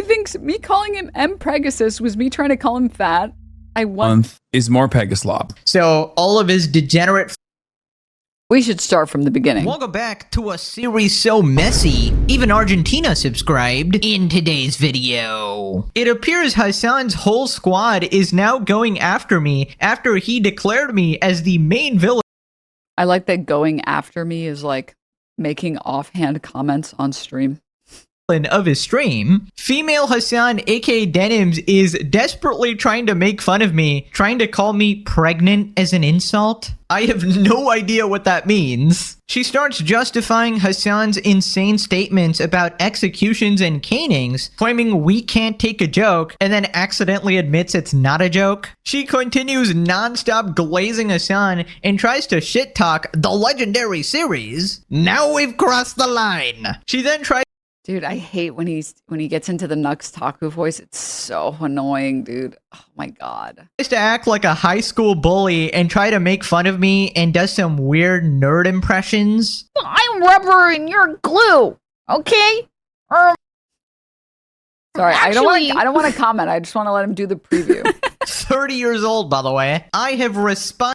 He thinks me calling him M. Pregasus was me trying to call him fat. I want... Month is more Pegaslop. So all of his degenerate... We should start from the beginning. Welcome back to a series so messy, even Argentina subscribed. In today's video, it appears Hasan's whole squad is now going after me after he declared me as the main villain. I like that going after me is like making offhand comments on stream. Of his stream. Female Hasan, aka Denims, is desperately trying to make fun of me, trying to call me pregnant as an insult. I have no idea what that means. She starts justifying Hasan's insane statements about executions and canings, claiming we can't take a joke, and then accidentally admits it's not a joke. She continues non-stop glazing Hasan and tries to shit talk the legendary series. Now we've crossed the line. She then tries... Dude, I hate when he gets into the Nux Taku voice. It's so annoying, dude. Oh my god. Tries to act like a high school bully and try to make fun of me and does some weird nerd impressions. I'm rubber and you're glue, okay? Sorry, actually... I don't want to comment. I just want to let him do the preview. 30 years old, by the way. I have responded.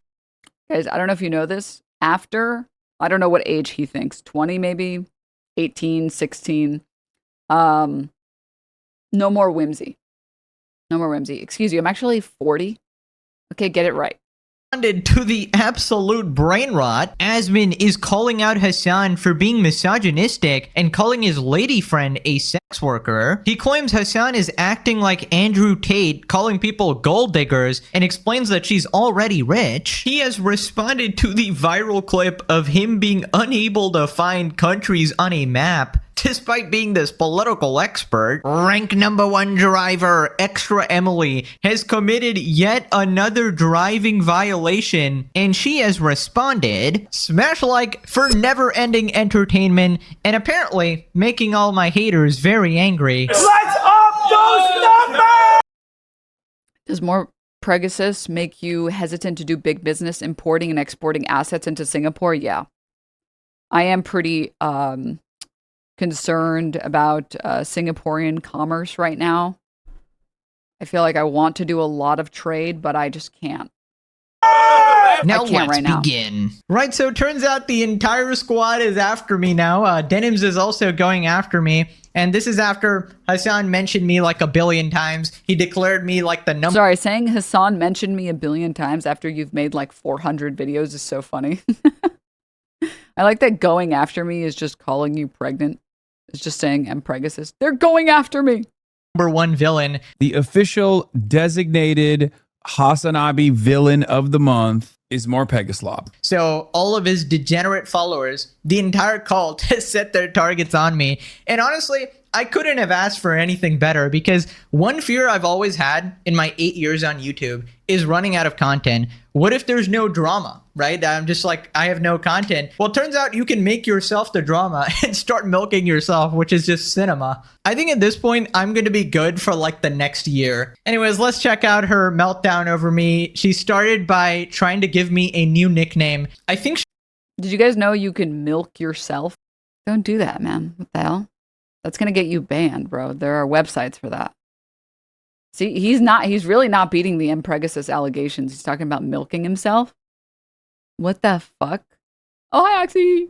Guys, I don't know if you know this. After, I don't know what age he thinks. 20 maybe? 18, 16. No more whimsy. No more whimsy. Excuse you, I'm actually 40. Okay, get it right. To the absolute brain rot. Asmin is calling out Hasan for being misogynistic and calling his lady friend a sex worker. He claims Hasan is acting like Andrew Tate, calling people gold diggers, and explains that she's already rich. He has responded to the viral clip of him being unable to find countries on a map despite being this political expert. Rank #1 driver, Extra Emily, has committed yet another driving violation, and she has responded, smash like for never-ending entertainment, and apparently making all my haters very angry. Let's up those numbers! Does more Pregasus make you hesitant to do big business importing and exporting assets into Singapore? Yeah. I am pretty concerned about Singaporean commerce right now. I feel like I want to do a lot of trade, but I just can't. Now let's begin. Right, so it turns out the entire squad is after me now. Denims is also going after me. And this is after Hasan mentioned me like a billion times. He declared me like the number... Sorry, saying Hasan mentioned me a billion times after you've made like 400 videos is so funny. I like that going after me is just calling you pregnant. It's just saying I'm Pregasus. They're going after me. #1 villain. The official designated Hasanabi villain of the month is more Pegaslop. So all of his degenerate followers, the entire cult, has set their targets on me. And honestly, I couldn't have asked for anything better, because one fear I've always had in my 8 years on YouTube is running out of content. What if there's no drama, right? I'm just like, I have no content. Well, it turns out you can make yourself the drama and start milking yourself, which is just cinema. I think at this point, I'm going to be good for like the next year. Anyways, let's check out her meltdown over me. She started by trying to give me a new nickname. I think Did you guys know you can milk yourself? Don't do that, man. What the hell? That's going to get you banned, bro. There are websites for that. See, he's really not beating the M. Pregasus allegations. He's talking about milking himself. What the fuck? Oh, hi, Oxy.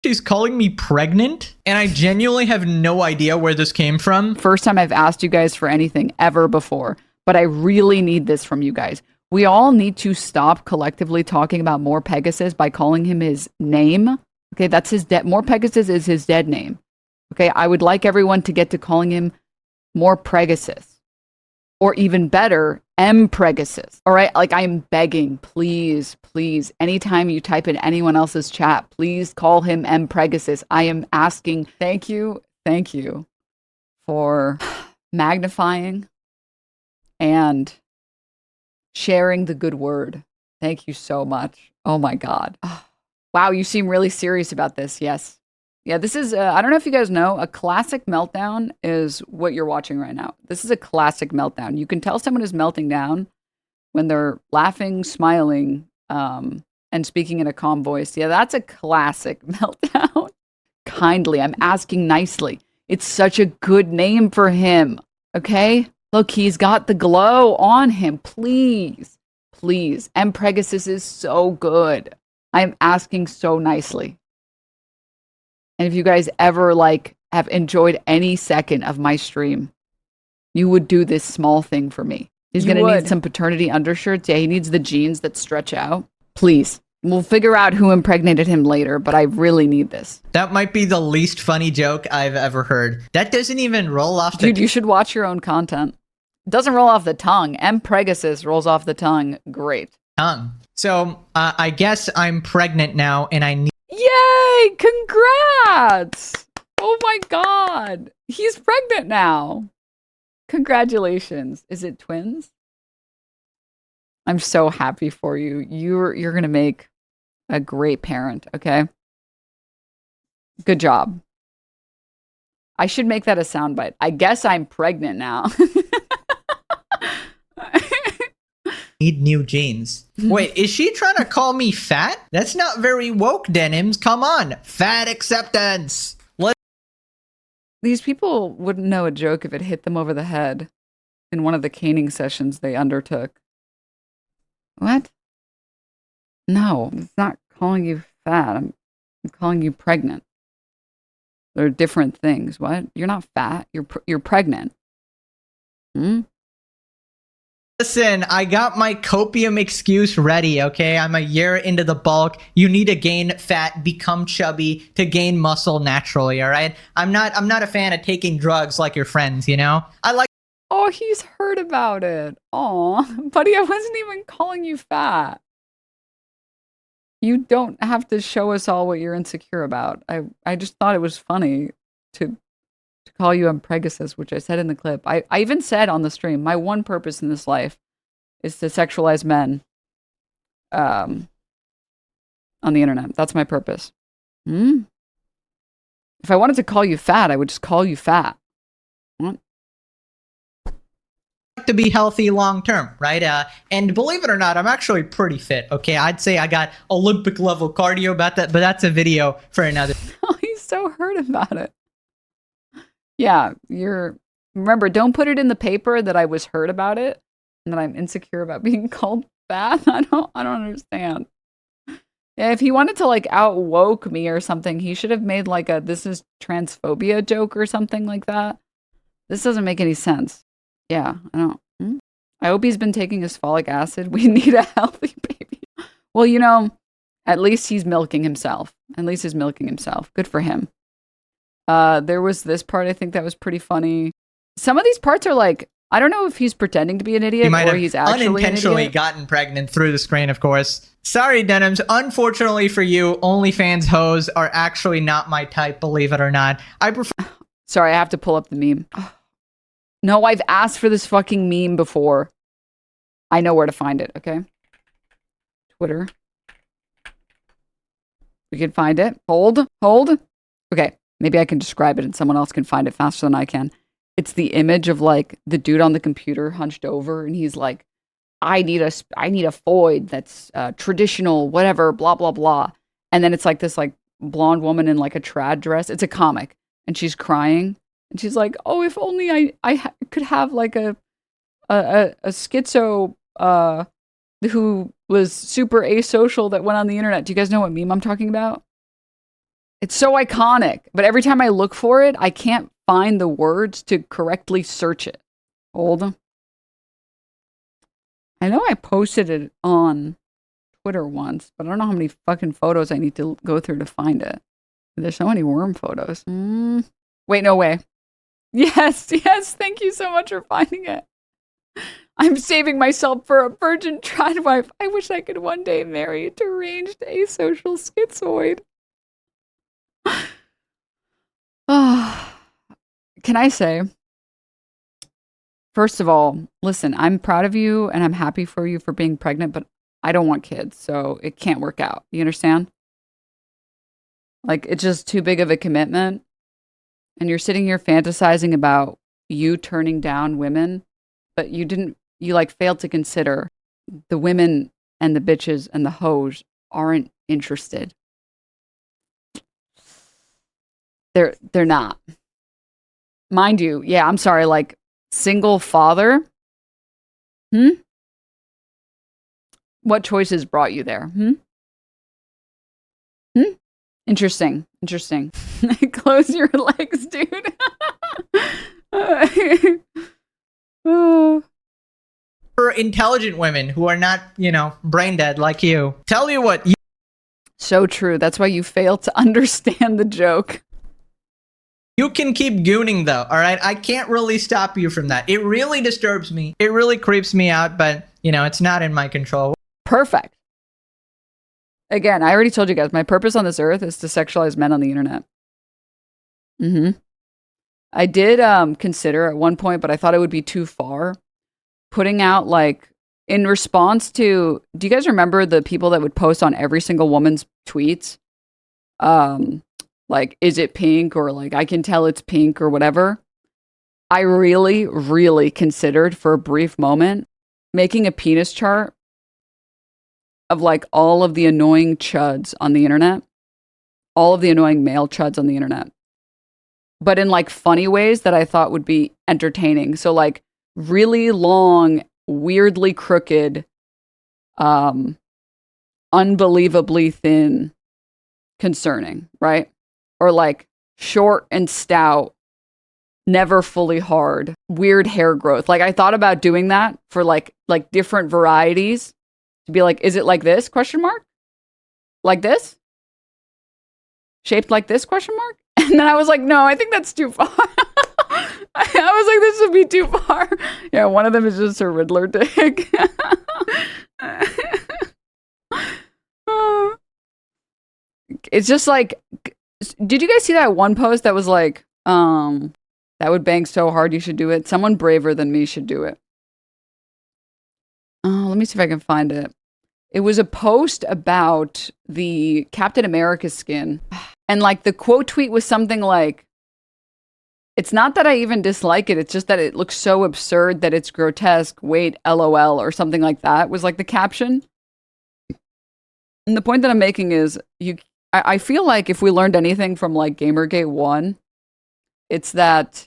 she's calling me pregnant, and I genuinely have no idea where this came from. First time I've asked you guys for anything ever before, but I really need this from you guys. We all need to stop collectively talking about More Pegasus by calling him his name. Okay, that's his More Pegasus is his dead name. Okay, I would like everyone to get to calling him More Pregasus. Or even better, M. Pregasus. All right, like I'm begging, please, please, anytime you type in anyone else's chat, please call him M. Pregasus. I am asking, thank you for magnifying and sharing the good word. Thank you so much. Oh my God. Oh, wow, you seem really serious about this. Yes. Yeah, this is, I don't know if you guys know, a classic meltdown is what you're watching right now. This is a classic meltdown. You can tell someone is melting down when they're laughing, smiling, and speaking in a calm voice. Yeah, that's a classic meltdown. Kindly, I'm asking nicely. It's such a good name for him. Okay? Look, he's got the glow on him. Please. Please. And Pregasus is so good. I'm asking so nicely. And if you guys ever like have enjoyed any second of my stream, you would do this small thing for me. He's going to need some paternity undershirts. Yeah, he needs the jeans that stretch out. Please. We'll figure out who impregnated him later, but I really need this. That might be the least funny joke I've ever heard. That doesn't even roll off the Dude, you should watch your own content. It doesn't roll off the tongue. M. Pregasus rolls off the tongue. Great. tongue. So I guess I'm pregnant now and I need... Yay! Congrats! Oh my god. He's pregnant now. Congratulations. Is it twins? I'm so happy for you. You're going to make a great parent, okay? Good job. I should make that a soundbite. I guess I'm pregnant now. Need new jeans. Wait, is she trying to call me fat? That's not very woke, Denims. Come on. Fat acceptance. These people wouldn't know a joke if it hit them over the head in one of the caning sessions they undertook. What? No, it's not calling you fat. I'm calling you pregnant. They're different things. What? You're not fat. You're pregnant. Hmm? Listen, I got my copium excuse ready, okay? I'm a year into the bulk. You need to gain fat, become chubby to gain muscle naturally, all right? I'm not a fan of taking drugs like your friends, you know? I like... Oh, he's heard about it. Aw, buddy, I wasn't even calling you fat. You don't have to show us all what you're insecure about. I just thought it was funny to call you Pregasus, which I said in the clip. I even said on the stream, my one purpose in this life is to sexualize men on the internet. That's my purpose. Hmm? If I wanted to call you fat, I would just call you fat. What? to be healthy long term, right? And believe it or not, I'm actually pretty fit, okay? I'd say I got Olympic level cardio about that, but that's a video for another. Oh, he's so hurt about it. Yeah, remember, don't put it in the paper that I was hurt about it and that I'm insecure about being called fat. I don't understand. Yeah, if he wanted to like out woke me or something, he should have made like a this is transphobia joke or something like that. This doesn't make any sense. Yeah, I don't. I hope he's been taking his folic acid. We need a healthy baby. Well, you know, at least he's milking himself. At least he's milking himself. Good for him. There was this part, I think that was pretty funny. Some of these parts are like, I don't know if he's pretending to be an idiot or he's actually unintentionally an idiot. Gotten pregnant through the screen, of course. Sorry, Denims. Unfortunately for you, OnlyFans hoes are actually not my type, believe it or not. I prefer... Sorry, I have to pull up the meme. No, I've asked for this fucking meme before. I know where to find it, okay? Twitter. We can find it. Hold. Okay, maybe I can describe it and someone else can find it faster than I can. It's the image of like the dude on the computer hunched over and he's like, I need a foid that's traditional, whatever, blah, blah, blah. And then it's like this like blonde woman in like a trad dress. It's a comic and she's crying. And she's like, oh, if only I could have like a schizo who was super asocial that went on the internet. Do you guys know what meme I'm talking about? It's so iconic. But every time I look for it, I can't find the words to correctly search it. Hold. I know I posted it on Twitter once, but I don't know how many fucking photos I need to go through to find it. There's so many worm photos. Wait, no way. Yes, thank you so much for finding it. I'm saving myself for a virgin trad wife. I wish I could one day marry a deranged asocial schizoid. Can I say, first of all, listen, I'm proud of you and I'm happy for you for being pregnant, but I don't want kids, so it can't work out. You understand? Like, it's just too big of a commitment. And you're sitting here fantasizing about you turning down women, but you like failed to consider the women and the bitches and the hoes aren't interested. They're not. Mind you, yeah, I'm sorry, like, single father? What choices brought you there? Interesting. Close your legs, dude. For intelligent women who are not, brain dead like you. Tell you what, So true. That's why you fail to understand the joke. you can keep gooning though, all right? I can't really stop you from that. It really disturbs me. It really creeps me out, but, it's not in my control. Perfect. Again, I already told you guys, my purpose on this earth is to sexualize men on the internet. I did consider at one point, but I thought it would be too far, putting out, like, in response to, do you guys remember the people that would post on every single woman's tweets? Like, is it pink? Or like, I can tell it's pink or whatever. I really, really considered for a brief moment making a penis chart of like all of the annoying chuds on the internet, all of the annoying male chuds on the internet, but in like funny ways that I thought would be entertaining. So like really long, weirdly crooked, unbelievably thin, concerning, right? Or like short and stout, never fully hard, weird hair growth. Like I thought about doing that for like different varieties. To be like, is it like this? Question mark? Like this? Shaped like this? Question mark? And then I was like, no, I think that's too far. I was like, this would be too far. Yeah, one of them is just a Riddler dick. It's just like, did you guys see that one post that was like, that would bang so hard you should do it? Someone braver than me should do it. Let me see if I can find it. It was a post about the Captain America skin. And like the quote tweet was something like, it's not that I even dislike it. It's just that it looks so absurd that it's grotesque. Wait, LOL, or something like that was like the caption. And the point that I'm making is I feel like if we learned anything from like Gamergate 1, it's that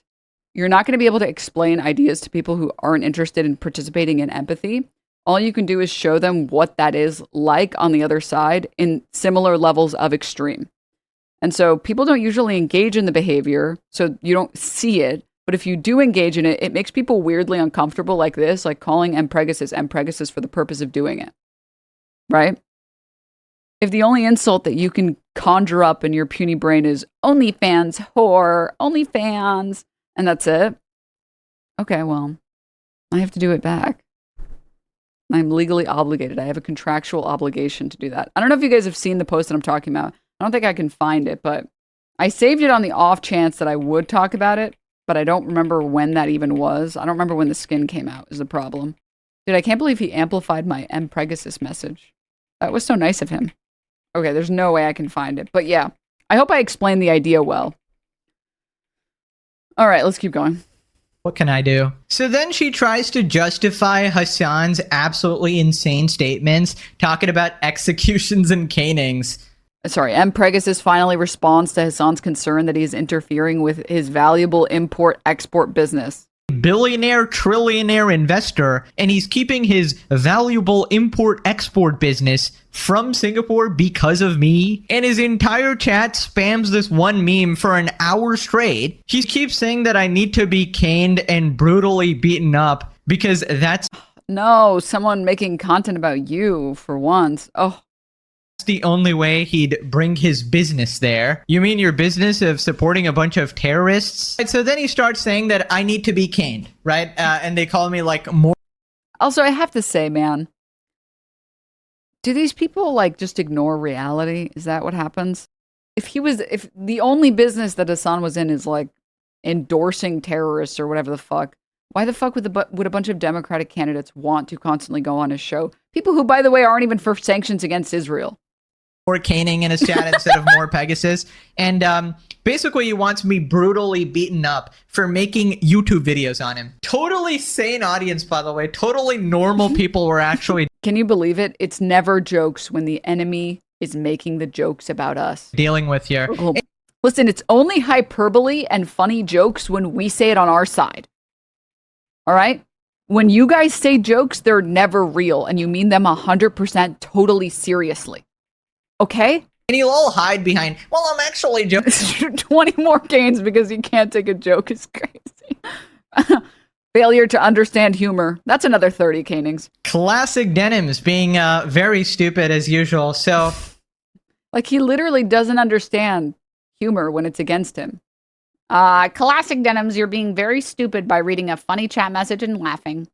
you're not going to be able to explain ideas to people who aren't interested in participating in empathy. All you can do is show them what that is like on the other side in similar levels of extreme. And so people don't usually engage in the behavior, so you don't see it. But if you do engage in it, it makes people weirdly uncomfortable like this, like calling Pregasus for the purpose of doing it. Right? If the only insult that you can conjure up in your puny brain is OnlyFans whore, OnlyFans, and that's it. Okay, well, I have to do it back. I'm legally obligated. I have a contractual obligation to do that. I don't know if you guys have seen the post that I'm talking about. I don't think I can find it, but I saved it on the off chance that I would talk about it, but I don't remember when that even was. I don't remember when the skin came out is the problem. Dude, I can't believe he amplified my Pregasus message. That was so nice of him. Okay, there's no way I can find it. But yeah, I hope I explained the idea well. All right, let's keep going. What can I do? So then she tries to justify Hasan's absolutely insane statements, talking about executions and canings. Sorry, Pregasus finally responds to Hasan's concern that he is interfering with his valuable import-export business. Billionaire, trillionaire investor, and he's keeping his valuable import-export business from Singapore because of me. And his entire chat spams this one meme for an hour straight. He keeps saying that I need to be caned and brutally beaten up because that's... No, someone making content about you for once. Oh. The only way he'd bring his business there. You mean your business of supporting a bunch of terrorists? And so then he starts saying that I need to be caned, right? And they call me like more. Also, I have to say, man, do these people like just ignore reality? Is that what happens? If the only business that Hasan was in is like endorsing terrorists or whatever the fuck, why the fuck would a bunch of Democratic candidates want to constantly go on his show? People who, by the way, aren't even for sanctions against Israel. Or caning in his chat instead of more Pregasus. And basically he wants me brutally beaten up for making YouTube videos on him. Totally sane audience, by the way. Totally normal people were actually... Can you believe it? It's never jokes when the enemy is making the jokes about us. Dealing with here. Listen, it's only hyperbole and funny jokes when we say it on our side. All right? When you guys say jokes, they're never real, and you mean them 100% totally seriously. Okay? And you'll all hide behind, well, I'm actually joking. 20 more gains because you can't take a joke is crazy. Failure to understand humor. That's another 30 canings. Classic Denims being very stupid as usual. So, like, he literally doesn't understand humor when it's against him. Classic Denims, you're being very stupid by reading a funny chat message and laughing.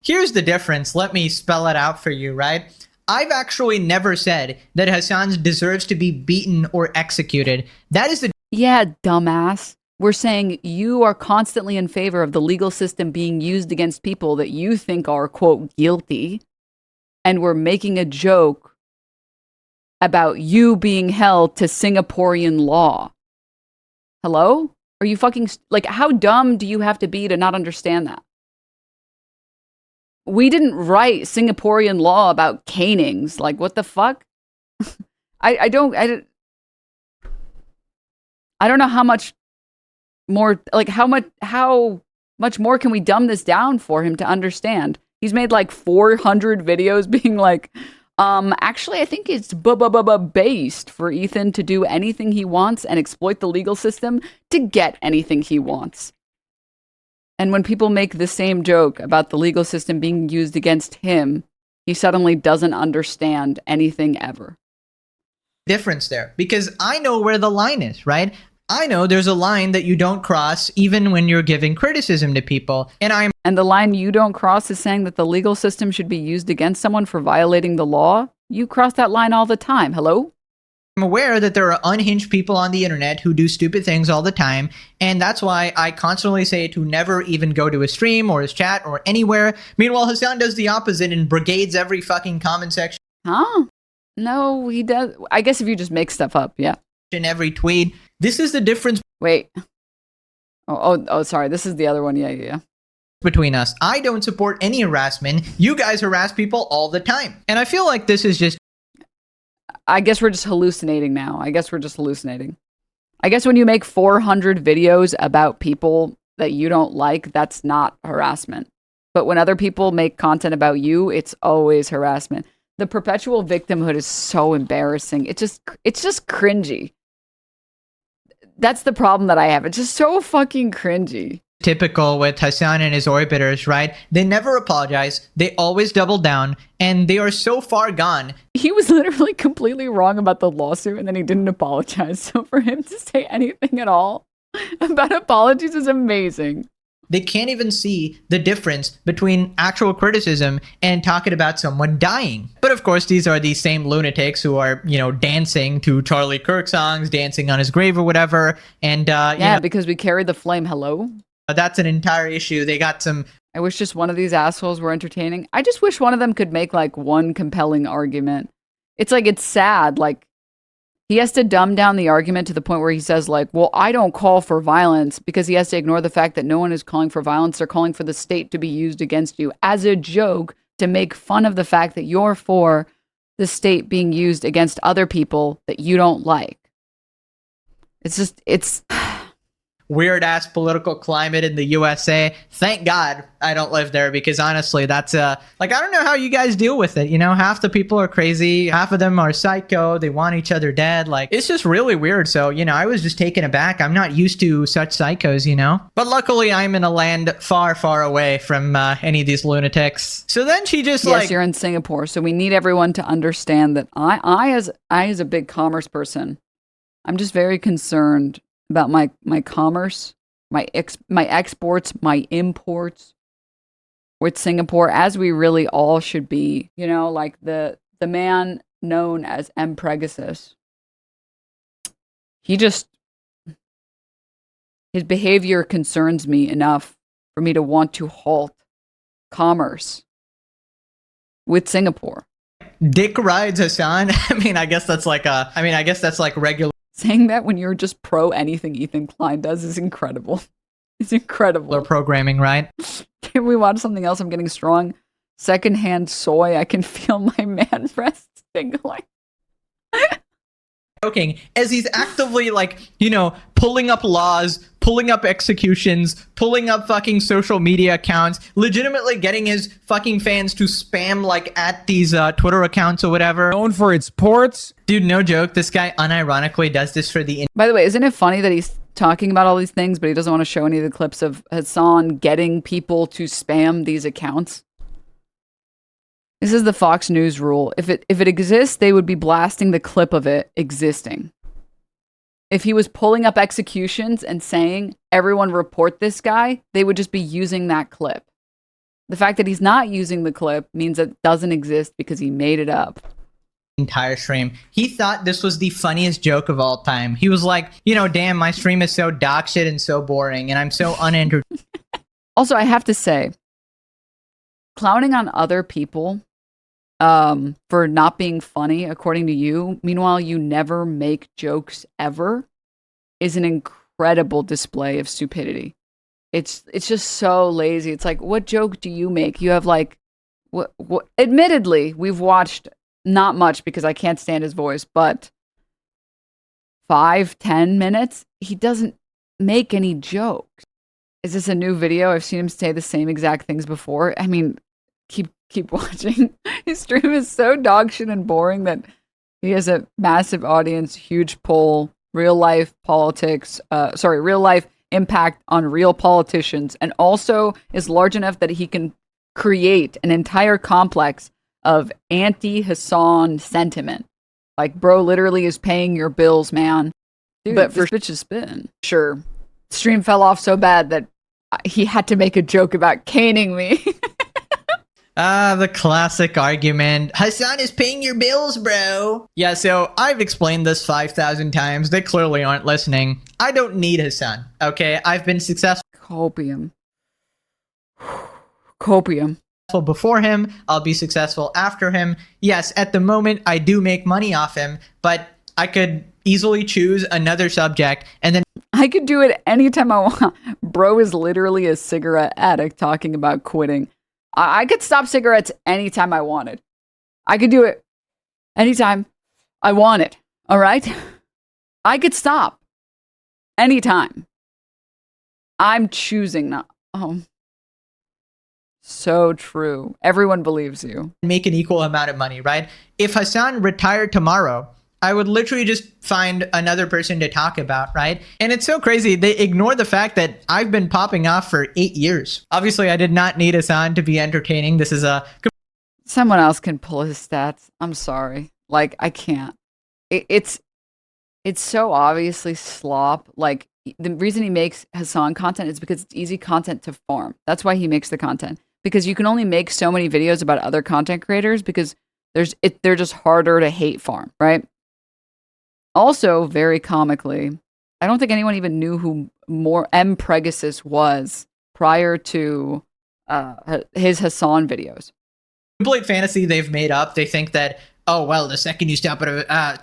here's the difference. Let me spell it out for you, right? I've actually never said that Hasan deserves to be beaten or executed. That is the Yeah, dumbass. We're saying you are constantly in favor of the legal system being used against people that you think are, quote, guilty. And we're making a joke about you being held to Singaporean law. Hello? Are you fucking, like, how dumb do you have to be to not understand that? We didn't write Singaporean law about canings. Like, what the fuck? I don't know how much more, like, how much more can we dumb this down for him to understand? He's made like 400 videos being like, actually, I think it's based for Ethan to do anything he wants and exploit the legal system to get anything he wants. And when people make the same joke about the legal system being used against him, he suddenly doesn't understand anything ever. difference there, because I know where the line is, right? I know there's a line that you don't cross even when you're giving criticism to people. And the line you don't cross is saying that the legal system should be used against someone for violating the law. You cross that line all the time. Hello? I'm aware that there are unhinged people on the internet who do stupid things all the time, and that's why I constantly say to never even go to his stream or his chat or anywhere. Meanwhile, Hasan does the opposite and brigades every fucking comment section, Huh? No, he does. I guess if you just make stuff up, yeah. every tweet. This is the difference Wait. Oh, sorry. This is the other one. Yeah. between us. I don't support any harassment. You guys harass people all the time. And I feel like this is just I guess we're just hallucinating now. I guess when you make 400 videos about people that you don't like, that's not harassment. But when other people make content about you, it's always harassment. The perpetual victimhood is so embarrassing. It's just cringy. That's the problem that I have. It's just so fucking cringy. typical with Hasan and his orbiters, right? They never apologize. They always double down, and they are so far gone. He was literally completely wrong about the lawsuit, and then he didn't apologize. So for him to say anything at all about apologies is amazing. They can't even see the difference between actual criticism and talking about someone dying. But of course, these are the same lunatics who are, dancing to Charlie Kirk songs, dancing on his grave or whatever. And because we carried the flame. Hello? that's an entire issue. They got some. I wish just one of these assholes were entertaining. I just wish one of them could make like one compelling argument. It's like, it's sad. Like, he has to dumb down the argument to the point where he says like, well, I don't call for violence, because he has to ignore the fact that no one is calling for violence. They're calling for the state to be used against you as a joke to make fun of the fact that you're for the state being used against other people that you don't like. It's Weird ass political climate in the USA. Thank God I don't live there, because honestly, that's I don't know how you guys deal with it. Half the people are crazy, half of them are psycho, they want each other dead. Like, it's just really weird. So, I was just taken aback. I'm not used to such psychos, But luckily, I'm in a land far, far away from any of these lunatics. So then she just yes, you're in Singapore. So we need everyone to understand that I as a big commerce person, I'm just very concerned about my commerce, my exports, my imports with Singapore, as we really all should be. Like the man known as Pregasus. His behavior concerns me enough for me to want to halt commerce with Singapore. dick rides Hasan. I guess that's like regular. Saying that when you're just pro anything Ethan Klein does is incredible. It's incredible. Programming, right? Can we watch something else? I'm getting strong. Secondhand soy. I can feel my man breasts tingling. joking as he's actively like, you know, pulling up laws, pulling up executions, pulling up fucking social media accounts, legitimately getting his fucking fans to spam like at these Twitter accounts or whatever. Known for its ports. Dude, no joke. This guy unironically does this for the By the way, isn't it funny that he's talking about all these things, but he doesn't want to show any of the clips of Hasan getting people to spam these accounts? This is the Fox News rule. If it exists, they would be blasting the clip of it existing. If he was pulling up executions and saying, everyone report this guy, they would just be using that clip. The fact that he's not using the clip means it doesn't exist because he made it up. entire stream. He thought this was the funniest joke of all time. He was like, you know, damn, my stream is so dog shit and so boring and I'm so unentertaining. Also, I have to say, clowning on other people for not being funny, according to you, meanwhile you never make jokes ever, is an incredible display of stupidity. It's just so lazy. It's like, what joke do you make? You have like, what? Admittedly, we've watched not much because I can't stand his voice, but 5-10 minutes, he doesn't make any jokes. Is this a new video? I've seen him say the same exact things before. I mean, keep watching. His stream is so dog shit and boring that he has a massive audience, huge pull, real life politics, real life impact on real politicians, and also is large enough that he can create an entire complex of anti-Hasan sentiment. Like, bro literally is paying your bills, man. Dude, but for bitch is spin. Sure. Stream fell off so bad that he had to make a joke about caning me. The classic argument. Hasan is paying your bills, bro. Yeah, so I've explained this 5,000 times. They clearly aren't listening. I don't need Hasan, okay? I've been successful Copium. Before him. I'll be successful after him. Yes, at the moment, I do make money off him, but I could easily choose another subject and then I could do it anytime I want. Bro is literally a cigarette addict talking about quitting. I could stop cigarettes anytime I wanted. I could do it anytime I wanted. All right? I could stop anytime. I'm choosing not. Oh, so true. Everyone believes you. make an equal amount of money, right? If Hasan retired tomorrow, I would literally just find another person to talk about, right? And it's so crazy. They ignore the fact that I've been popping off for 8 years. Obviously, I did not need Hasan to be entertaining. This is a... Someone else can pull his stats. I'm sorry. Like, I can't. It's so obviously slop. Like, the reason he makes Hasan content is because it's easy content to farm. That's why he makes the content. Because you can only make so many videos about other content creators because they're just harder to hate farm, right? Also, very comically, I don't think anyone even knew who Pregasus was prior to his Hasan videos. complete fantasy they've made up. They think that, oh, well, the second you stop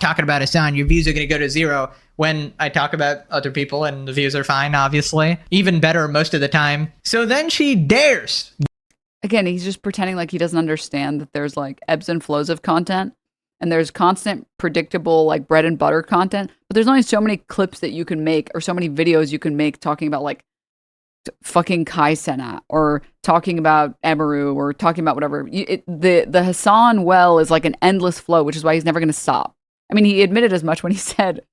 talking about Hasan, your views are going to go to zero. When I talk about other people and the views are fine, obviously. Even better most of the time. So then she dares. Again, he's just pretending like he doesn't understand that there's like ebbs and flows of content. And there's constant, predictable, like bread and butter content. But there's only so many clips that you can make or so many videos you can make talking about like fucking Kai Cenat or talking about Emaru or talking about whatever. The Hasan well is like an endless flow, which is why he's never going to stop. I mean, he admitted as much when he said,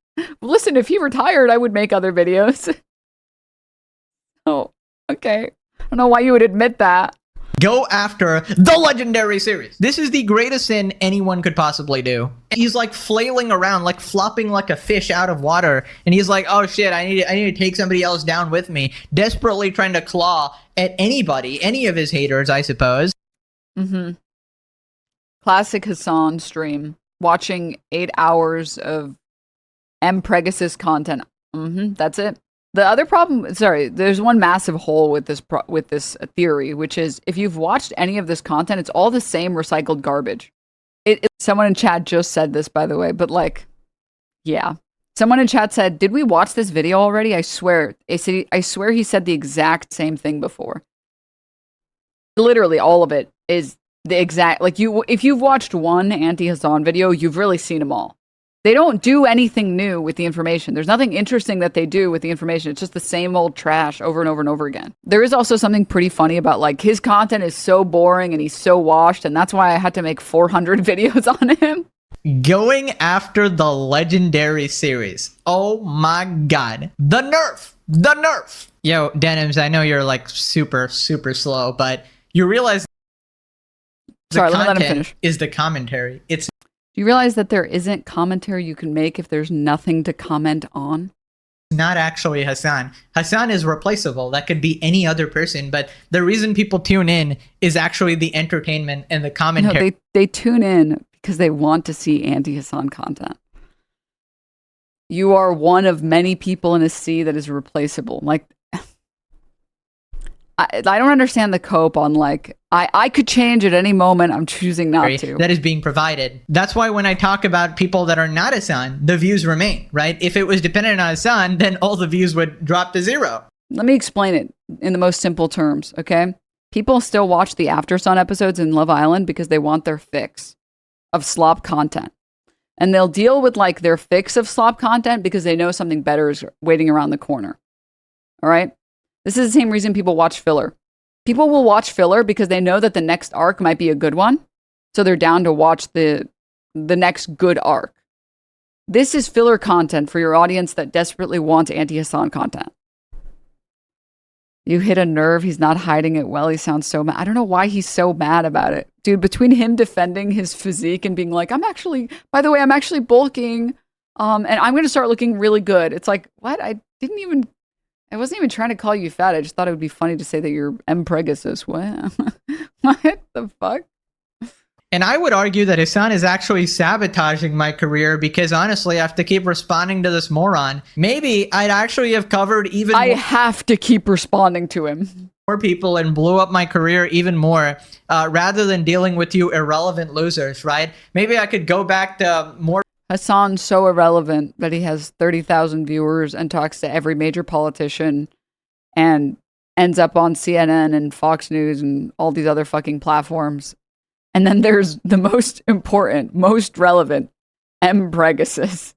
listen, if he retired, I would make other videos. Oh, okay. I don't know why you would admit that. Go after the legendary series. This is the greatest sin anyone could possibly do. He's like flailing around, like flopping like a fish out of water. And he's like, oh shit, I need to take somebody else down with me. Desperately trying to claw at anybody, any of his haters, I suppose. Mm-hmm. Classic Hasan stream. Watching 8 hours of Pregasus content. Mm-hmm. That's it. The other problem, there's one massive hole with this theory, which is if you've watched any of this content, it's all the same recycled garbage. Someone in chat just said this, by the way, but like, yeah. Someone in chat said, did we watch this video already? I swear he said the exact same thing before. Literally all of it is the exact, like if you've watched one anti-Hasan video, you've really seen them all. They don't do anything new with the information. There's nothing interesting that they do with the information. It's just the same old trash over and over and over again. There is also something pretty funny about like his content is so boring and he's so washed, and that's why I had to make 400 videos on him. Going after the legendary series. Oh my god. The nerf. The nerf. Yo, Denims, I know you're like super slow, but you realize Sorry, let me let him content finish. is the commentary. It's Do you realize that there isn't commentary you can make if there's nothing to comment on? not actually Hasan. Hasan is replaceable. That could be any other person, but the reason people tune in is actually the entertainment and the commentary. No, they tune in because they want to see anti-Hasan content. You are one of many people in a sea that is replaceable. Like, I don't understand the cope on like, I could change at any moment. I'm choosing not to. That is being provided. That's why when I talk about people that are not Hasan, the views remain, right? If it was dependent on Hasan, then all the views would drop to zero. Let me explain it in the most simple terms, okay? People still watch the After Sun episodes in Love Island because they want their fix of slop content. And they'll deal with like their fix of slop content because they know something better is waiting around the corner. All right? This is the same reason people watch filler. People will watch filler because they know that the next arc might be a good one. So they're down to watch the next good arc. This is filler content for your audience that desperately wants anti-Hasan content. You hit a nerve. He's not hiding it well. He sounds so mad. I don't know why he's so mad about it. Dude, between him defending his physique and being like, by the way, I'm actually bulking. And I'm going to start looking really good. It's like, what? I wasn't even trying to call you fat. I just thought it would be funny to say that you're Pregasus. What? What the fuck? And I would argue that Hasan is actually sabotaging my career because honestly, I have to keep responding to this moron. Maybe I'd actually have covered even I have to keep responding to him. more people and blew up my career even more rather than dealing with you irrelevant losers, right? Maybe I could go back to more Hasan's so irrelevant that he has 30,000 viewers and talks to every major politician and ends up on CNN and Fox News and all these other fucking platforms. And then there's the most important, most relevant, Pregasus.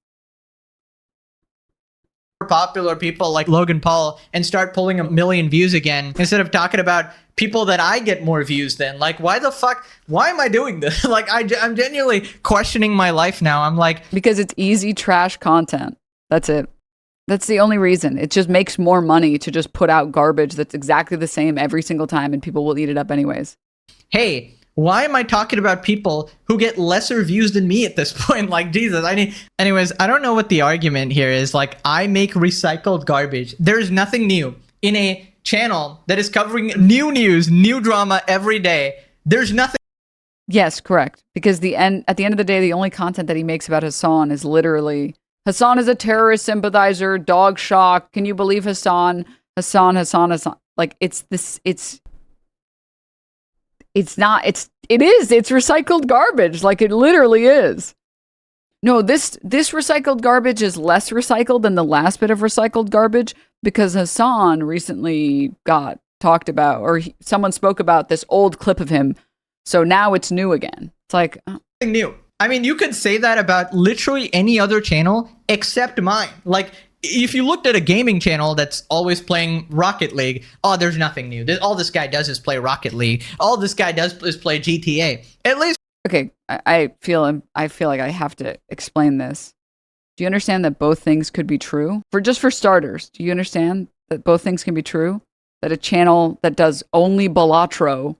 popular people like Logan Paul and start pulling 1 million views again instead of talking about people that I get more views than. Like, why the fuck? Why am I doing this? Like, I'm genuinely questioning my life now. I'm like, Because it's easy trash content. That's it. That's the only reason. It just makes more money to just put out garbage that's exactly the same every single time and people will eat it up anyways. hey, why am I talking about people who get lesser views than me at this point? Like, Jesus, anyways, I don't know what the argument here is. Like, I make recycled garbage. There's nothing new in a channel that is covering new news, new drama every day. There's nothing. Yes, correct. Because at the end of the day, the only content that he makes about Hasan is literally, Hasan is a terrorist sympathizer, dog shock. Can you believe Hasan? Hasan. Like, it's recycled garbage. Like, it literally is. No, this recycled garbage is less recycled than the last bit of recycled garbage because Hasan recently got talked about, or someone spoke about this old clip of him. So now it's new again. It's like, New. I mean, you could say that about literally any other channel except mine. Like, if you looked at a gaming channel that's always playing Rocket League, oh, there's nothing new. All this guy does is play Rocket League. All this guy does is play GTA. At least. okay, I feel like I have to explain this. Do you understand that both things could be true? For starters, do you understand that both things can be true? That a channel that does only Balatro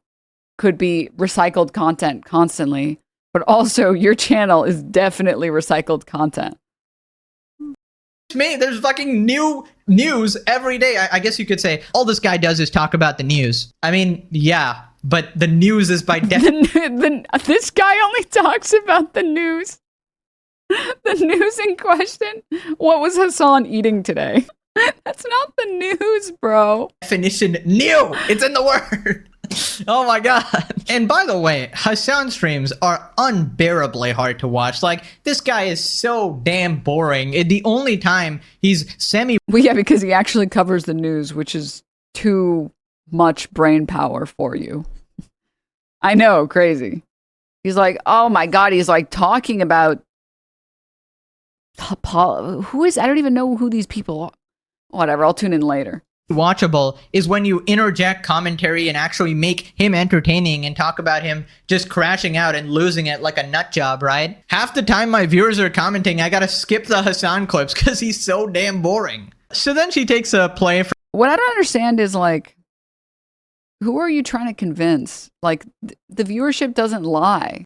could be recycled content constantly, but also your channel is definitely recycled content. Me, there's fucking new news every day. I guess you could say all this guy does is talk about the news. I mean, yeah, but the news is by definition. This guy only talks about the news. The news in question. What was Hasan eating today? That's not the news, bro. Definition new. It's in the word. Oh my god. And by the way, Hasan streams are unbearably hard to watch. Like, this guy is so damn boring. The only time he's Well, yeah, because he actually covers the news, which is too much brain power for you. I know, crazy. He's like, oh my god, he's like talking about Who is? I don't even know who these people are. Whatever, I'll tune in later. Watchable is when you interject commentary and actually make him entertaining and talk about him just crashing out and losing it like a nut job, right? Half the time my viewers are commenting, I gotta skip the Hasan clips because he's so damn boring. So then she takes a play for. What I don't understand is like, who are you trying to convince? Like, the viewership doesn't lie.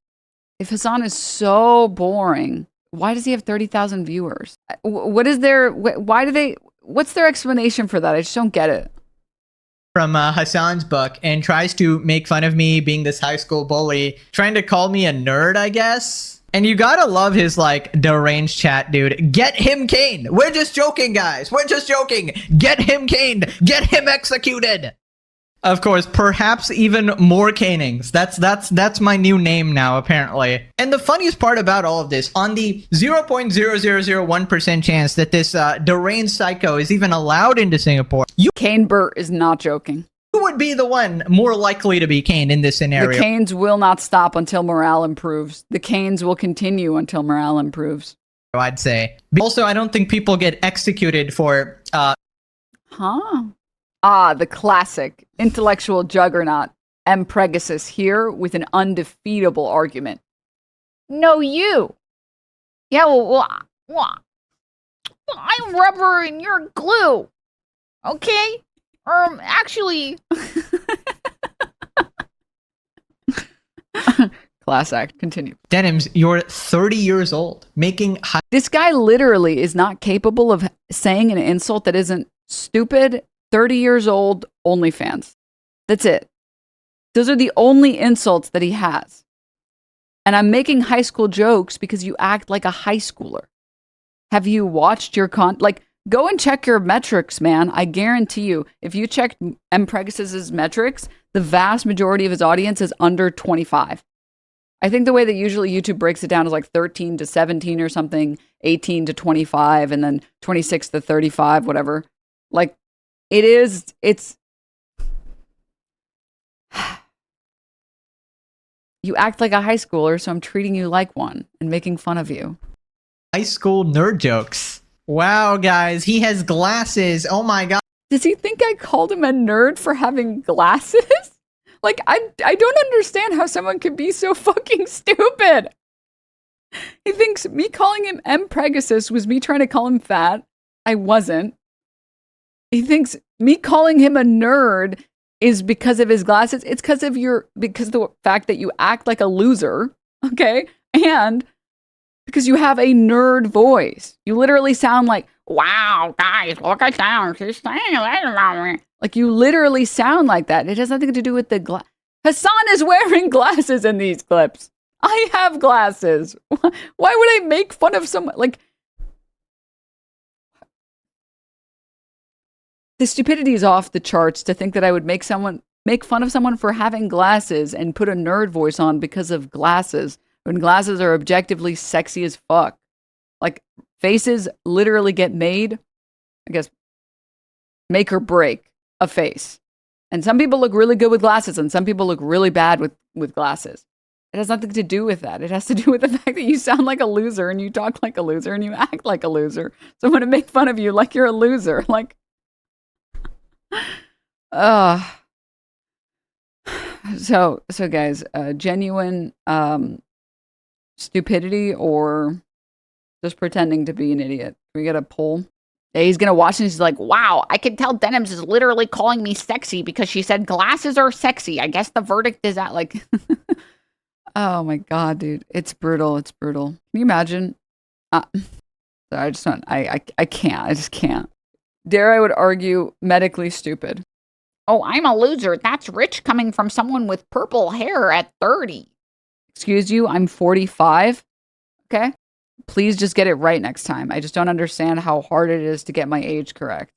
If Hasan is so boring, why does he have 30,000 viewers? What is their, why do they, what's their explanation for that? I just don't get it. From Hasan's book and tries to make fun of me being this high school bully, trying to call me a nerd, I guess. And you gotta love his like deranged chat, dude. Get him caned. We're just joking, guys. We're just joking. Get him caned. Get him executed. Of course, perhaps even more canings. That's my new name now, apparently. And the funniest part about all of this, on the 0.0001% chance that this deranged psycho is even allowed into Singapore, you Cane Burt is not joking. would be the one more likely to be caned in this scenario. The canes will not stop until morale improves. The canes will continue until morale improves. I'd say. Also, I don't think people get executed for The classic intellectual juggernaut Pregasus here with an undefeatable argument. No, you. Yeah, well, I'm rubber and you're glue. Okay? Actually. Class act. Continue. Denims, you're 30 years old, making high This guy literally is not capable of saying an insult that isn't stupid. 30 years old, OnlyFans. That's it. Those are the only insults that he has. And I'm making high school jokes because you act like a high schooler. Have you watched your like, go and check your metrics, man. I guarantee you, if you check Pregasus's metrics, the vast majority of his audience is under 25. I think the way that usually YouTube breaks it down is like 13 to 17 or something, 18 to 25, and then 26 to 35, whatever. Like, it's... You act like a high schooler, so I'm treating you like one and making fun of you. high school nerd jokes. Wow, guys, he has glasses. Oh my god. Does he think I called him a nerd for having glasses? Like, I don't understand how someone could be so fucking stupid. He thinks me calling him Pregasus was me trying to call him fat. I wasn't. He thinks me calling him a nerd is because of his glasses. It's because of the fact that you act like a loser, okay? And because you have a nerd voice. You literally sound like, wow, guys, look at that. She's saying that about me. Like, you literally sound like that. It has nothing to do with the Hasan is wearing glasses in these clips. I have glasses. Why would I make fun of someone? Like, the stupidity is off the charts to think that I would make fun of someone for having glasses and put a nerd voice on because of glasses, when glasses are objectively sexy as fuck. Like, faces literally get made, I guess, make or break a face. And some people look really good with glasses, and some people look really bad with glasses. It has nothing to do with that. It has to do with the fact that you sound like a loser, and you talk like a loser, and you act like a loser. So I'm going to make fun of you like you're a loser. Like, so guys, genuine stupidity or just pretending to be an idiot? Can we get a poll? Yeah, he's gonna watch and he's like, wow, I can tell Denims is literally calling me sexy because she said glasses are sexy. I guess the verdict is that, like... Oh my god, dude. It's brutal. It's brutal. Can you imagine? I just don't, I can't. I just can't. Dare I would argue medically stupid. Oh, I'm a loser. That's rich coming from someone with purple hair at 30. Excuse you, I'm 45. Okay? Please just get it right next time. I just don't understand how hard it is to get my age correct.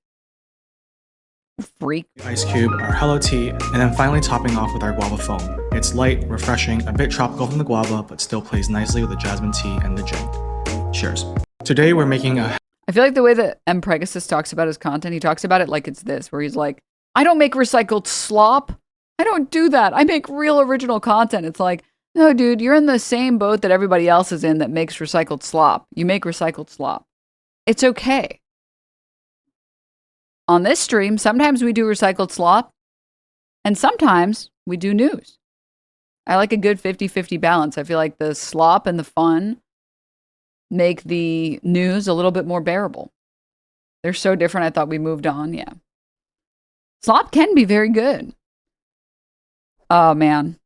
Freak. Ice cube, our hello tea, and then finally topping off with our guava foam. It's light, refreshing, a bit tropical from the guava, but still plays nicely with the jasmine tea and the gin. Cheers. Today we're making a... I feel like the way that Pregasus talks about his content, he talks about it like it's this, where he's like, I don't make recycled slop. I don't do that. I make real original content. It's like, No, dude, you're in the same boat that everybody else is in that makes recycled slop. You make recycled slop. It's okay. On this stream, sometimes we do recycled slop, and sometimes we do news. I like a good 50-50 balance. I feel like the slop and the fun make the news a little bit more bearable. They're so different, I thought we moved on, yeah. Slop can be very good. Oh, man.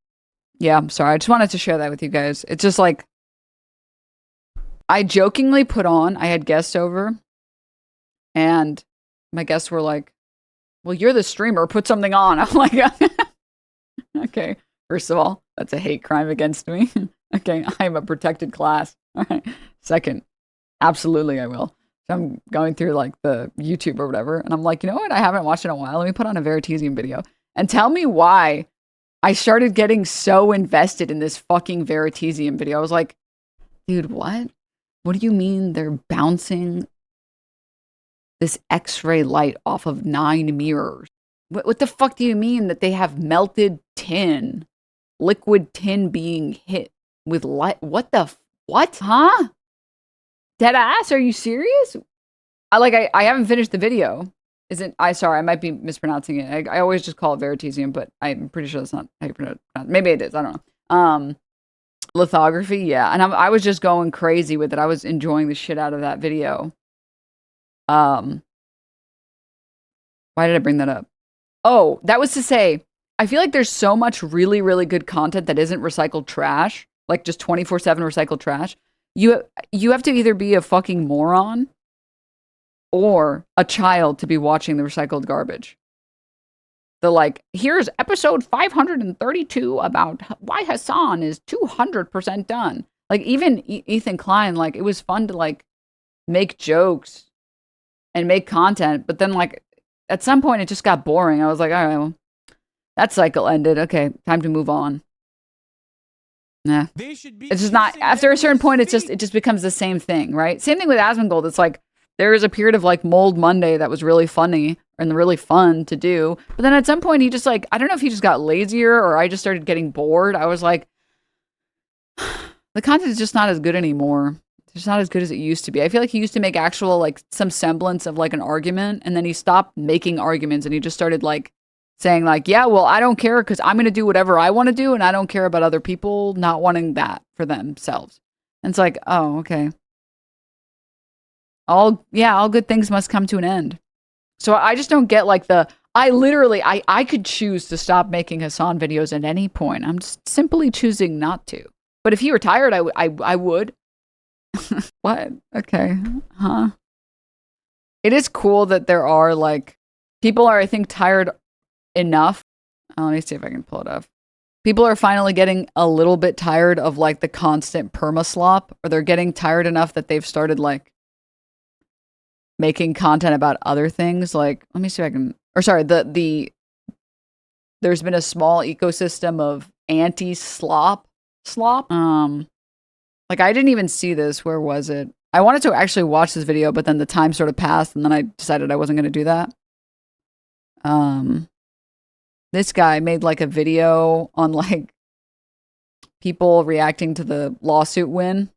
Yeah, I'm sorry. I just wanted to share that with you guys. It's just like, I jokingly put on, I had guests over, and my guests were like, well, you're the streamer, put something on. I'm like, okay. First of all, that's a hate crime against me. Okay, I'm a protected class. All right. Second, absolutely I will. So I'm going through like the YouTube or whatever, and I'm like, you know what? I haven't watched it in a while. Let me put on a Veritasium video and tell me why I started getting so invested in this fucking Veritasium video. I was like, dude, what? What do you mean they're bouncing this X-ray light off of 9 mirrors? What the fuck do you mean that they have melted tin, liquid tin being hit with light? What the, what? Huh? Dead ass? Are you serious? I haven't finished the video. Isn't, sorry, I might be mispronouncing it. I always just call it Veritasium, but I'm pretty sure that's not how you pronounce it. Maybe it is, I don't know. Lithography, yeah. And I was just going crazy with it. I was enjoying the shit out of that video. Why did I bring that up? Oh, that was to say, I feel like there's so much really, really good content that isn't recycled trash, like just 24/7 recycled trash. You have to either be a fucking moron or a child to be watching the recycled garbage. The like, here's episode 532 about why Hasan is 200% done. Like even Ethan Klein, like it was fun to like make jokes and make content, but then like at some point it just got boring. I was like, all right, well, that cycle ended. Okay, time to move on. Nah. It's just not, after a certain point, it just becomes the same thing, right? Same thing with Asmongold. It's like, there is a period of like Mold Monday that was really funny and really fun to do. But then at some point he just like, I don't know if he just got lazier or I just started getting bored. I was like, the content is just not as good anymore. It's just not as good as it used to be. I feel like he used to make actual like some semblance of like an argument, and then he stopped making arguments and he just started like saying like, yeah, well, I don't care because I'm going to do whatever I want to do and I don't care about other people not wanting that for themselves. And it's like, oh, okay. All good things must come to an end. So I just don't get like I could choose to stop making Hasan videos at any point. I'm just simply choosing not to. But if he retired, I would. What? Okay. Huh? It is cool that there are like, people are, I think, tired enough. Let me see if I can pull it up. People are finally getting a little bit tired of like the constant permaslop, or they're getting tired enough that they've started like making content about other things. Like, let me see if I can, or sorry, there's been a small ecosystem of anti-slop. Like I didn't even see this. Where was it? I wanted to actually watch this video, but then the time sort of passed and then I decided I wasn't going to do that. This guy made like a video on like people reacting to the lawsuit win.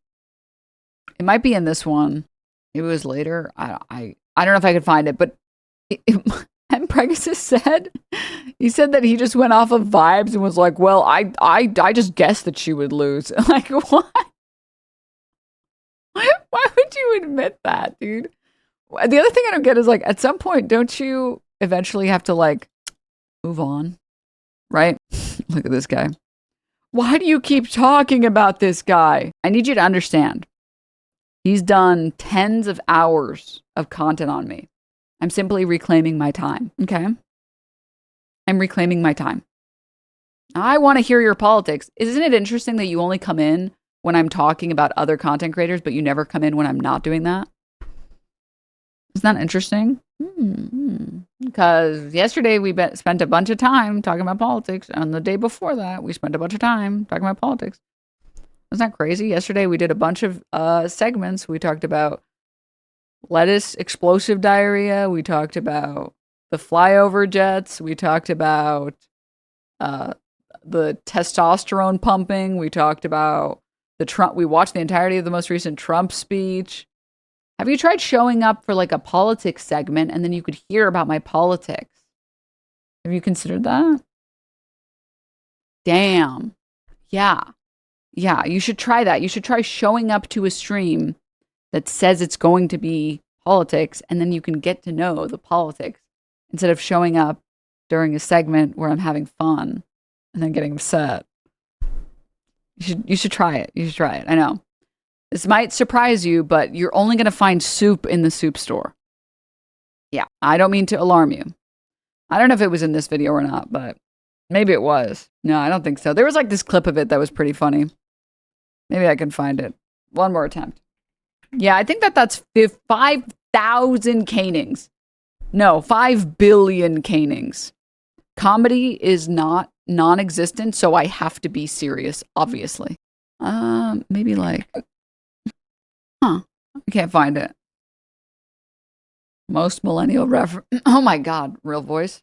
It might be in this one. It was later. I don't know if I could find it, but and Pregasus said, he said that he just went off of vibes and was like, well, I just guessed that she would lose. Like, what? Why would you admit that, dude? The other thing I don't get is like, at some point, don't you eventually have to like move on? Right? Look at this guy. Why do you keep talking about this guy? I need you to understand. He's done tens of hours of content on me. I'm simply reclaiming my time, okay? I'm reclaiming my time. I want to hear your politics. Isn't it interesting that you only come in when I'm talking about other content creators, but you never come in when I'm not doing that? Isn't that interesting? Because yesterday we spent a bunch of time talking about politics, and the day before that we spent a bunch of time talking about politics. Isn't that crazy? Yesterday we did a bunch of segments. We talked about lettuce explosive diarrhea. We talked about the flyover jets. We talked about the testosterone pumping. We talked about the Trump. We watched the entirety of the most recent Trump speech. Have you tried showing up for like a politics segment and then you could hear about my politics? Have you considered that? Damn. Yeah. Yeah, you should try that. You should try showing up to a stream that says it's going to be politics, and then you can get to know the politics instead of showing up during a segment where I'm having fun and then getting upset. You should try it. You should try it. I know. This might surprise you, but you're only going to find soup in the soup store. Yeah, I don't mean to alarm you. I don't know if it was in this video or not, but maybe it was. No, I don't think so. There was like this clip of it that was pretty funny. Maybe I can find it. One more attempt. Yeah, I think that's 5,000 canings. No, 5 billion canings. Comedy is not non-existent, so I have to be serious, obviously. Maybe like... I can't find it. Most millennial reference... Oh my god, real voice.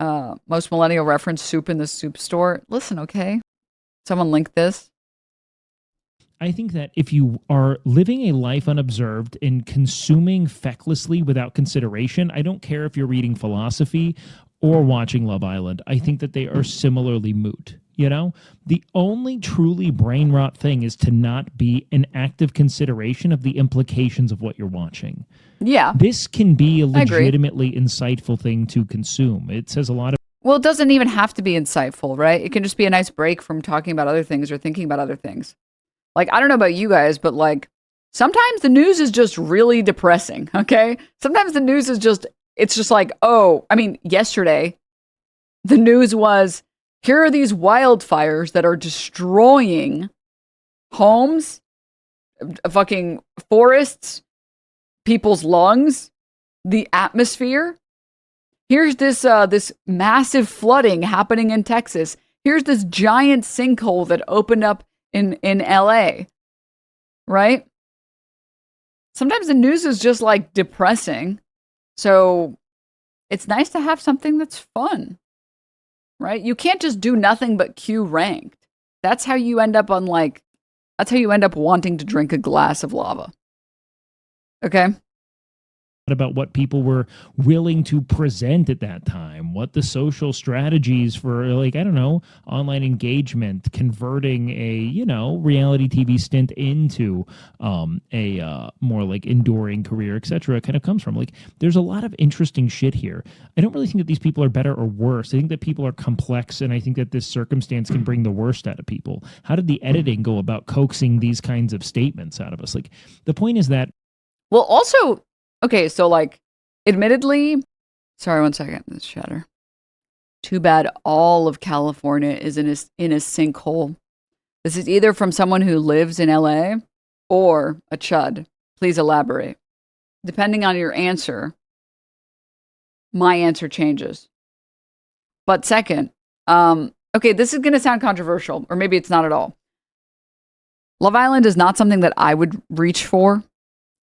Most millennial reference soup in the soup store. Listen, okay? Someone link this. I think that if you are living a life unobserved and consuming fecklessly without consideration, I don't care if you're reading philosophy or watching Love Island. I think that they are similarly moot. You know, the only truly brain rot thing is to not be an active consideration of the implications of what you're watching. Yeah. This can be a legitimately insightful thing to consume. It says a lot of... Well, it doesn't even have to be insightful, right? It can just be a nice break from talking about other things or thinking about other things. Like, I don't know about you guys, but like, sometimes the news is just really depressing, okay? Sometimes the news is just, it's just like, oh, I mean, yesterday, the news was, here are these wildfires that are destroying homes, fucking forests, people's lungs, the atmosphere. Here's this this massive flooding happening in Texas. Here's this giant sinkhole that opened up in LA, right? Sometimes the news is just like depressing. So it's nice to have something that's fun, right? You can't just do nothing but Q ranked. That's how you end up on like, that's how you end up wanting to drink a glass of lava. Okay? About what people were willing to present at that time, what the social strategies for, like, I don't know, online engagement, converting a, you know, reality TV stint into a more like enduring career, etc. kind of comes from. Like, there's a lot of interesting shit here. I don't really think that these people are better or worse. I think that people are complex, and I think that this circumstance can bring the worst out of people. How did the editing go about coaxing these kinds of statements out of us? Like, the point is that... Well, also... Okay, so like, admittedly, sorry, one second, this shatter. Too bad all of California is in a sinkhole. This is either from someone who lives in LA or a chud. Please elaborate. Depending on your answer, my answer changes. But second, okay, this is going to sound controversial, or maybe it's not at all. Love Island is not something that I would reach for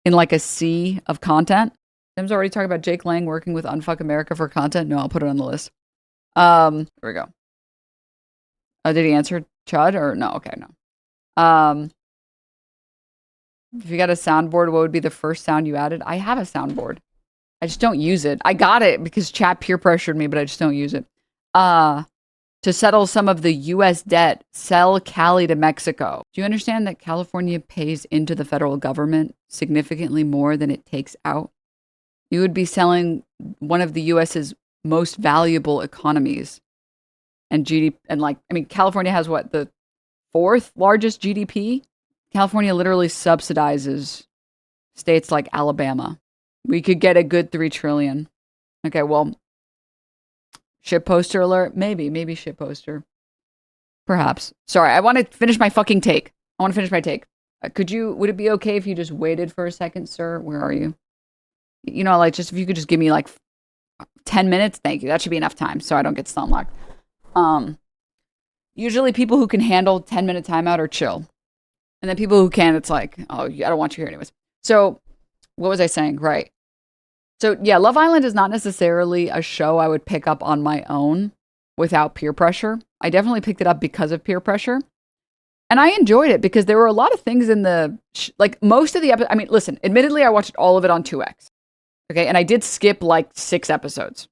in like a sea of content. Tim's already talking about Jake Lang working with Unfuck America for content. No, I'll put it on the list. Here we go. Did he answer Chud or no? Okay, no. If you got a soundboard, what would be the first sound you added? I have a soundboard. I just don't use it. I got it because chat peer pressured me, but I just don't use it. To settle some of the U.S. debt, sell Cali to Mexico. Do you understand that California pays into the federal government significantly more than it takes out? You would be selling one of the U.S.'s most valuable economies and GDP. And like, I mean, California has what, the 4th largest GDP? California literally subsidizes states like Alabama. We could get a good 3 trillion. Okay, well, shit poster alert? Maybe shit poster. Perhaps. Sorry, I want to finish my fucking take. I want to finish my take. Would it be okay if you just waited for a second, sir? Where are you? You know, like, just if you could just give me like 10 minutes, thank you. That should be enough time so I don't get stun locked. Usually people who can handle 10-minute timeout are chill. And then people who can't, it's like, oh, I don't want you here anyways. So, what was I saying? Right. So, yeah, Love Island is not necessarily a show I would pick up on my own without peer pressure. I definitely picked it up because of peer pressure. And I enjoyed it because there were a lot of things in the, like most of the episodes. I mean, listen, admittedly, I watched all of it on 2X. Okay. And I did skip like 6 episodes.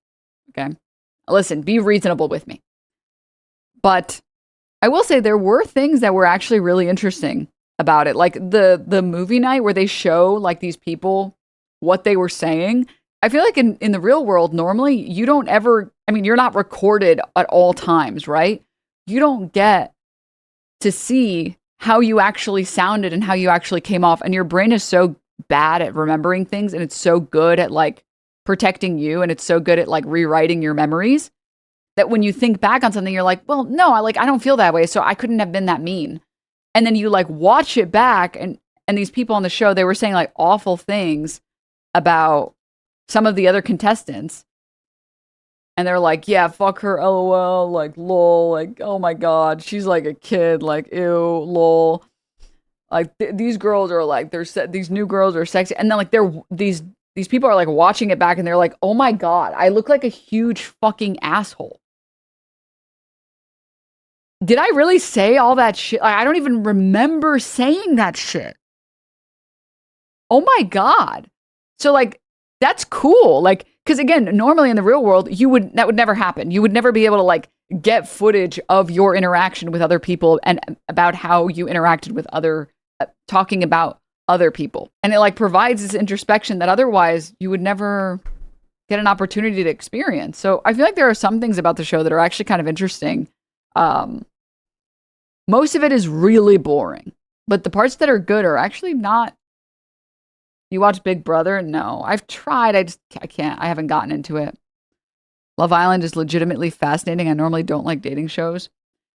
Okay. Listen, be reasonable with me. But I will say there were things that were actually really interesting about it. Like the movie night where they show like these people, what they were saying. I feel like in the real world, normally you don't ever, I mean, you're not recorded at all times, right? You don't get to see how you actually sounded and how you actually came off. And your brain is so bad at remembering things, and it's so good at like protecting you, and it's so good at like rewriting your memories that when you think back on something, you're like, well, no, I don't feel that way. So I couldn't have been that mean. And then you like watch it back, and these people on the show, they were saying like awful things about some of the other contestants. And they're like, yeah, fuck her, lol, like, lol, like, oh my god, she's like a kid, like, ew, lol. Like, these girls are like, these new girls are sexy. And then, like, these people are, like, watching it back, and they're like, oh my god, I look like a huge fucking asshole. Did I really say all that shit? Like, I don't even remember saying that shit. Oh my god. So, like, that's cool. Like, because again, normally in the real world, that would never happen. You would never be able to like get footage of your interaction with other people and about how you interacted with talking about other people. And it like provides this introspection that otherwise you would never get an opportunity to experience. So I feel like there are some things about the show that are actually kind of interesting. Most of it is really boring, but the parts that are good are actually not. You watch Big Brother? No. I've tried. I can't. I haven't gotten into it. Love Island is legitimately fascinating. I normally don't like dating shows.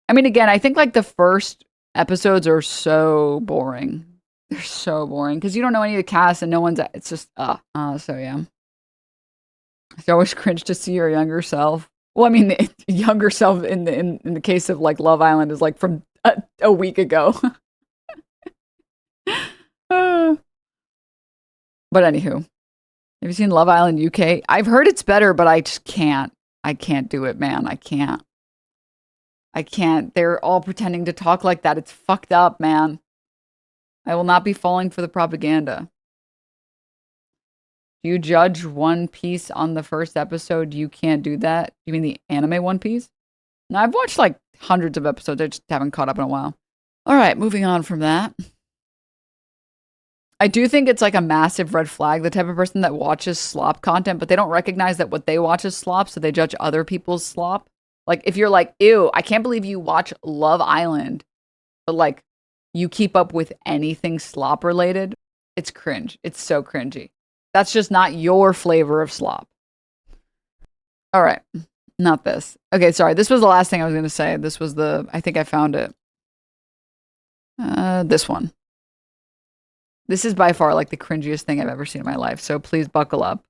I mean, again, I think like the first episodes are so boring. They're so boring because you don't know any of the cast and no one's, it's just, so yeah. It's always cringe to see your younger self. Well, I mean, the younger self in the case of like Love Island is like from a week ago. But anywho, have you seen Love Island UK? I've heard it's better, but I just can't. I can't do it, man. I can't. They're all pretending to talk like that. It's fucked up, man. I will not be falling for the propaganda. Do you judge One Piece on the first episode? You can't do that. You mean the anime One Piece? No, I've watched like hundreds of episodes. I just haven't caught up in a while. All right, moving on from that. I do think it's like a massive red flag, the type of person that watches slop content, but they don't recognize that what they watch is slop, so they judge other people's slop. Like, if you're like, ew, I can't believe you watch Love Island, but like, you keep up with anything slop related, it's cringe. It's so cringy. That's just not your flavor of slop. All right, not this. Okay, sorry, this was the last thing I was going to say. This was I think I found it. This one. This is by far like the cringiest thing I've ever seen in my life, so please buckle up.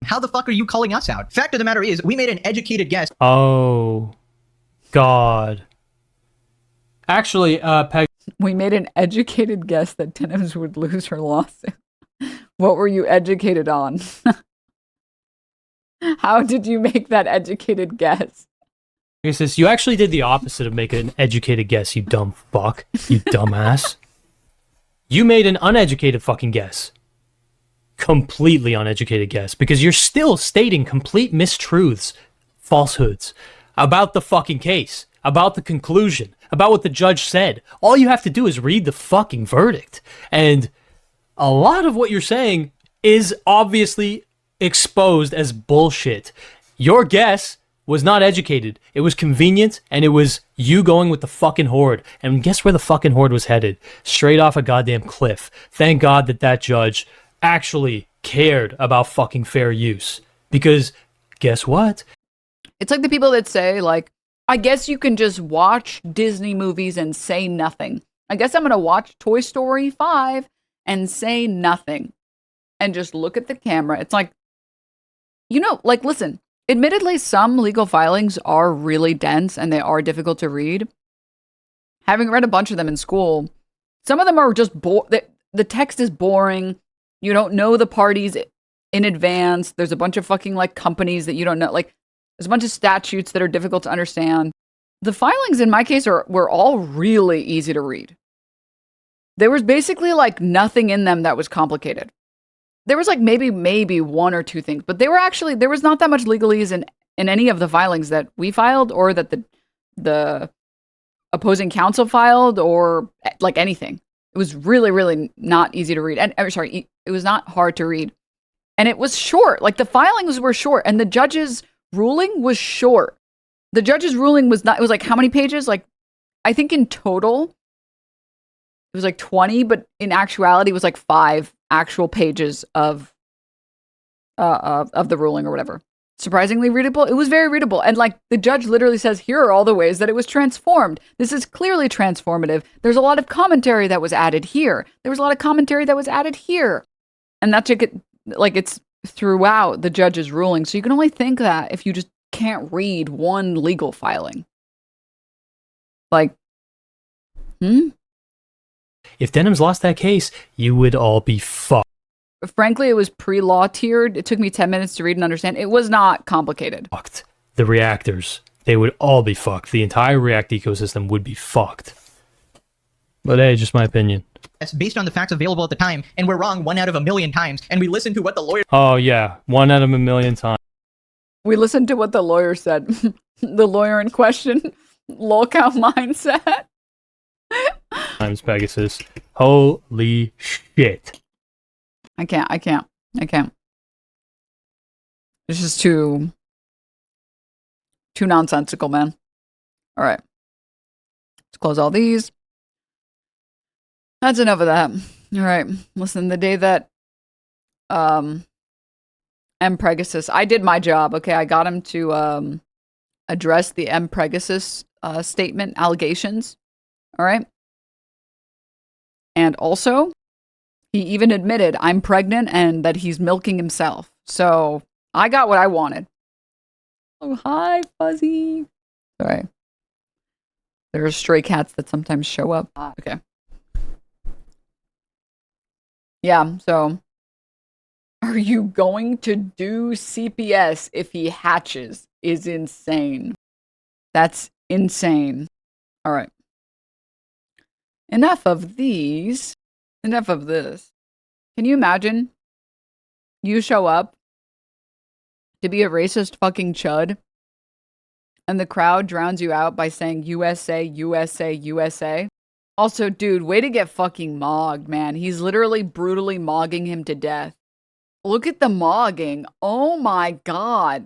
How the fuck are you calling us out? Fact of the matter is, we made an educated guess. Oh, God. Actually, We made an educated guess that Denims would lose her lawsuit. What were you educated on? How did you make that educated guess? Pegasus, you actually did the opposite of make an educated guess, you dumb fuck. You dumbass. You made an uneducated fucking guess. Completely uneducated guess. Because you're still stating complete mistruths, falsehoods, about the fucking case, about the conclusion, about what the judge said. All you have to do is read the fucking verdict. And a lot of what you're saying is obviously exposed as bullshit. Your guess was not educated. It was convenient, and it was you going with the fucking horde. And guess where the fucking horde was headed? Straight off a goddamn cliff. Thank God that judge actually cared about fucking fair use. Because guess what? It's like the people that say, like, I guess you can just watch Disney movies and say nothing. I guess I'm going to watch Toy Story 5 and say nothing. And just look at the camera. It's like, like, listen. Admittedly, some legal filings are really dense and they are difficult to read. Having read a bunch of them in school, some of them are just the text is boring. You don't know the parties in advance. There's a bunch of fucking like companies that you don't know. Like, there's a bunch of statutes that are difficult to understand. the filings in my case were all really easy to read. There was basically like nothing in them that was complicated. There was like maybe one or two things, but there was not that much legalese in any of the filings that we filed or that the opposing counsel filed or like anything. It was really, really not easy to read. And it was not hard to read. And it was short. Like the filings were short and the judge's ruling was short. The judge's ruling was not, it was like how many pages? Like, I think in total, it was like 20, but in actuality, it was like 5 actual pages of the ruling or whatever. Surprisingly readable. It was very readable. And like the judge literally says, here are all the ways that it was transformed. This is clearly transformative. There's a lot of commentary that was added here. There was a lot of commentary that was added here. And that's like it's throughout the judge's ruling. So you can only think that if you just can't read one legal filing. Like, If Denims lost that case, you would all be fucked. frankly, it was pre-law tiered. It took me 10 minutes to read and understand. It was not complicated. Fucked. The reactors, they would all be fucked. The entire React ecosystem would be fucked. But hey, just my opinion. That's based on the facts available at the time, and we're wrong 1 out of 1,000,000 times, and we listen to what the lawyer Oh yeah, 1 out of 1,000,000 times. We listened to what the lawyer said. The lawyer in question, lolcow mindset. Times Pegasus. Holy shit. I can't. It's just too nonsensical, man. All right. Let's close all these. That's enough of that. All right. Listen, the day that Pregasus, I did my job, okay? I got him to address the Pregasus statement allegations. All right? And also, he even admitted I'm pregnant and that he's milking himself. So I got what I wanted. Oh, hi, Fuzzy. Sorry. There are stray cats that sometimes show up. Okay. Yeah, so are you going to do CPS if he hatches? Is insane. That's insane. All right. Enough of these. Enough of this. Can you imagine? You show up to be a racist fucking chud, and the crowd drowns you out by saying USA, USA, USA. Also, dude, way to get fucking mogged, man. He's literally brutally mogging him to death. Look at the mogging. Oh my god.